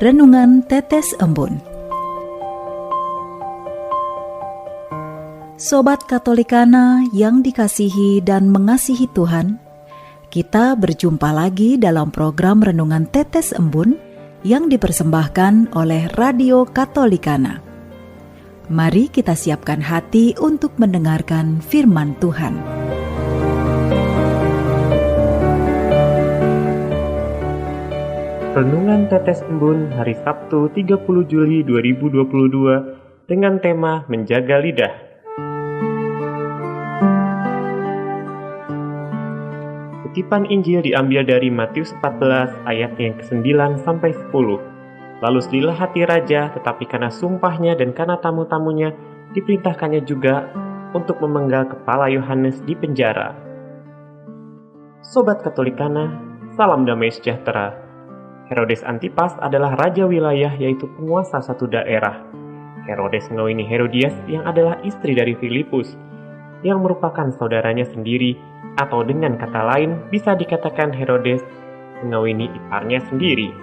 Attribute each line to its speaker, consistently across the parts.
Speaker 1: Renungan Tetes Embun. Sobat Katolikana yang dikasihi dan mengasihi Tuhan, kita berjumpa lagi dalam program Renungan Tetes Embun yang dipersembahkan oleh Radio Katolikana. Mari kita siapkan hati untuk mendengarkan firman Tuhan.
Speaker 2: Renungan Tetes Embun hari Sabtu 30 Juli 2022 dengan tema Menjaga Lidah. Kutipan Injil diambil dari Matius 14 ayat yang ke-9 sampai 10. Lalu sedihlah hati raja, tetapi karena sumpahnya dan karena tamu-tamunya diperintahkannya juga untuk memenggal kepala Yohanes di penjara. Sobat Katolikana, salam damai sejahtera. Herodes Antipas adalah raja wilayah, yaitu penguasa satu daerah. Herodes mengawini Herodias yang adalah istri dari Filipus, yang merupakan saudaranya sendiri, atau dengan kata lain bisa dikatakan Herodes mengawini iparnya sendiri.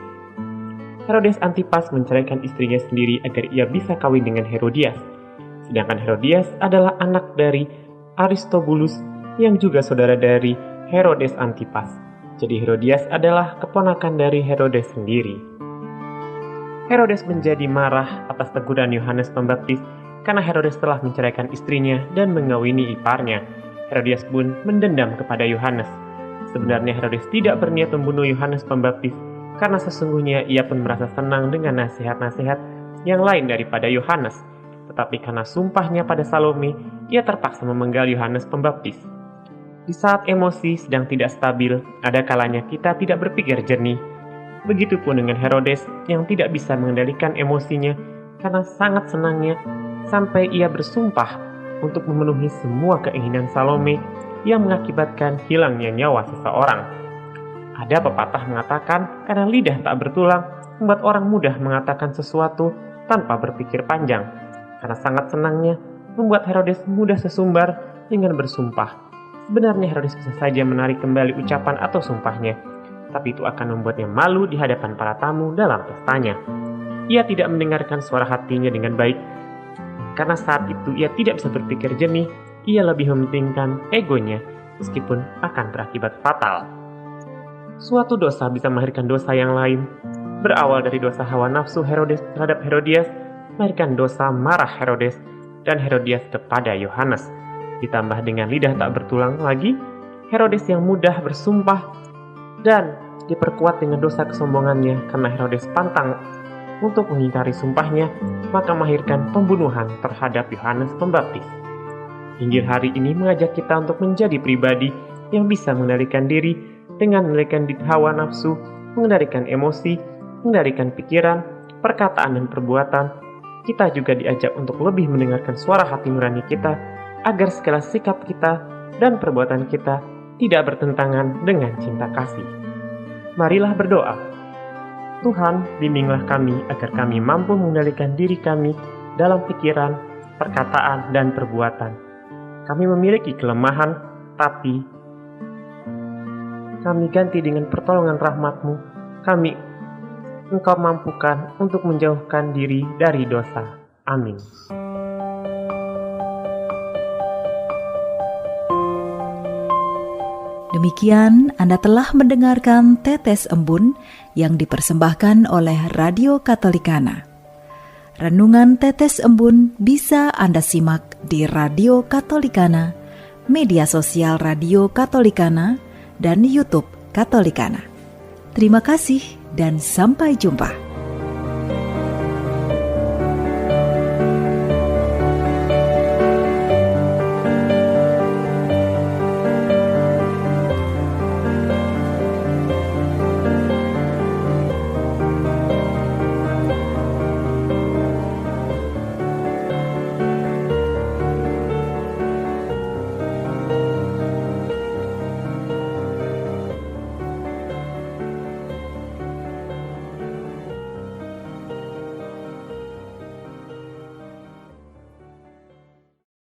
Speaker 2: Herodes Antipas menceraikan istrinya sendiri agar ia bisa kawin dengan Herodias. Sedangkan Herodias adalah anak dari Aristobulus yang juga saudara dari Herodes Antipas. Jadi Herodias adalah keponakan dari Herodes sendiri. Herodes menjadi marah atas teguran Yohanes Pembaptis karena Herodes telah menceraikan istrinya dan mengawini iparnya. Herodias pun mendendam kepada Yohanes. Sebenarnya Herodes tidak berniat membunuh Yohanes Pembaptis karena sesungguhnya ia pun merasa senang dengan nasihat-nasihat yang lain daripada Yohanes. Tetapi karena sumpahnya pada Salome, ia terpaksa memenggal Yohanes Pembaptis. Di saat emosi sedang tidak stabil, ada kalanya kita tidak berpikir jernih. Begitupun dengan Herodes yang tidak bisa mengendalikan emosinya karena sangat senangnya sampai ia bersumpah untuk memenuhi semua keinginan Salome yang mengakibatkan hilangnya nyawa seseorang. Ada pepatah mengatakan karena lidah tak bertulang membuat orang mudah mengatakan sesuatu tanpa berpikir panjang. Karena sangat senangnya membuat Herodes mudah sesumbar dengan bersumpah. Sebenarnya Herodes bisa saja menarik kembali ucapan atau sumpahnya, tapi itu akan membuatnya malu di hadapan para tamu dalam pestanya. Ia tidak mendengarkan suara hatinya dengan baik, karena saat itu ia tidak bisa berpikir jernih. Ia lebih mementingkan egonya, meskipun akan berakibat fatal. Suatu dosa bisa melahirkan dosa yang lain. Berawal dari dosa hawa nafsu Herodes terhadap Herodias, melahirkan dosa marah Herodes dan Herodias kepada Yohanes. Ditambah dengan lidah tak bertulang lagi, Herodes yang mudah bersumpah dan diperkuat dengan dosa kesombongannya karena Herodes pantang untuk mengingkari sumpahnya, maka melahirkan pembunuhan terhadap Yohanes Pembaptis. Injil hari ini mengajak kita untuk menjadi pribadi yang bisa mengendalikan diri dengan mengendalikan hawa nafsu, mengendalikan emosi, mengendalikan pikiran, perkataan dan perbuatan. Kita juga diajak untuk lebih mendengarkan suara hati nurani kita, agar segala sikap kita dan perbuatan kita tidak bertentangan dengan cinta kasih. Marilah berdoa. Tuhan, bimbinglah kami agar kami mampu mengendalikan diri kami dalam pikiran, perkataan, dan perbuatan. Kami memiliki kelemahan, tapi kami ganti dengan pertolongan rahmat-Mu. Engkau mampukan untuk menjauhkan diri dari dosa. Amin.
Speaker 1: Demikian Anda telah mendengarkan Tetes Embun yang dipersembahkan oleh Radio Katolikana. Renungan Tetes Embun bisa Anda simak di Radio Katolikana, media sosial Radio Katolikana, dan YouTube Katolikana. Terima kasih dan sampai jumpa.